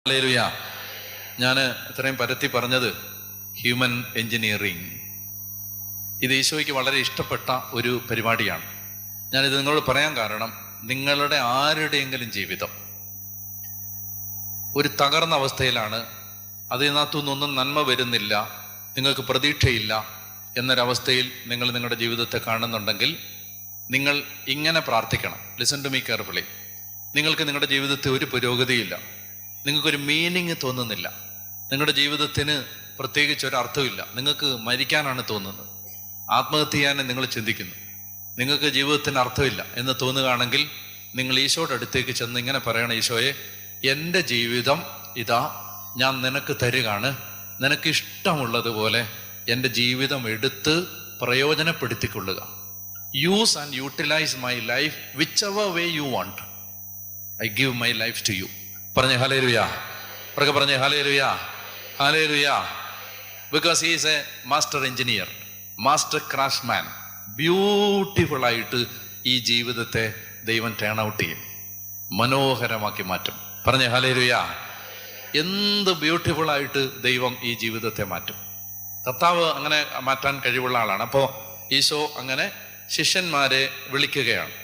Hallelujah. ഞാൻ ഇത്രയും പരത്തി പറഞ്ഞത് ഹ്യൂമൻ എൻജിനീയറിങ്. ഇത് ഈശോയ്ക്ക് വളരെ ഇഷ്ടപ്പെട്ട ഒരു പരിപാടിയാണ്. ഞാനിത് നിങ്ങളോട് പറയാൻ കാരണം, നിങ്ങളുടെ ആരുടെയെങ്കിലും ജീവിതം ഒരു തകർന്ന അവസ്ഥയിലാണ്, അതിനകത്തുനിന്നൊന്നും നന്മ വരുന്നില്ല, നിങ്ങൾക്ക് പ്രതീക്ഷയില്ല എന്നൊരവസ്ഥയിൽ നിങ്ങൾ നിങ്ങളുടെ ജീവിതത്തെ കാണുന്നുണ്ടെങ്കിൽ നിങ്ങൾ ഇങ്ങനെ പ്രാർത്ഥിക്കണം. Listen to me carefully. നിങ്ങൾക്ക് നിങ്ങളുടെ ജീവിതത്തിൽ ഒരു പുരോഗതിയില്ല, നിങ്ങൾക്കൊരു മീനിങ് തോന്നുന്നില്ല, നിങ്ങളുടെ ജീവിതത്തിന് പ്രത്യേകിച്ച് ഒരു അർത്ഥമില്ല, നിങ്ങൾക്ക് മരിക്കാനാണ് തോന്നുന്നത്, ആത്മഹത്യ ചെയ്യാൻ നിങ്ങൾ ചിന്തിക്കുന്നു, നിങ്ങൾക്ക് ജീവിതത്തിന് അർത്ഥമില്ല എന്ന് തോന്നുകയാണെങ്കിൽ നിങ്ങൾ ഈശോയുടെ അടുത്തേക്ക് ചെന്ന് ഇങ്ങനെ പറയണം: ഈശോയെ, എൻ്റെ ജീവിതം ഇതാ ഞാൻ നിനക്ക് തരികയാണ്, നിനക്ക് ഇഷ്ടമുള്ളതുപോലെ എൻ്റെ ജീവിതം എടുത്ത് പ്രയോജനപ്പെടുത്തിക്കൊള്ളുക. Use and utilise my life whichever way you want. I give my life to you. പറഞ്ഞേ ഹല്ലേലൂയ. പുറകെ പറഞ്ഞേ hallelujah, hallelujah. Because he is a master engineer, master craftsman. Beautiful ആയിട്ട് ഈ ജീവിതത്തെ ദൈവം ടേൺ ഔട്ട് ചെയ്യും, മനോഹരമാക്കി മാറ്റും. പറഞ്ഞേ ഹല്ലേലൂയ. എന്ത് ബ്യൂട്ടിഫുൾ ആയിട്ട് ദൈവം ഈ ജീവിതത്തെ മാറ്റും. കർത്താവ് അങ്ങനെ മാറ്റാൻ കഴിവുള്ള ആളാണ്. അപ്പോൾ ഈശോ അങ്ങനെ ശിഷ്യന്മാരെ വിളിക്കുകയാണ്.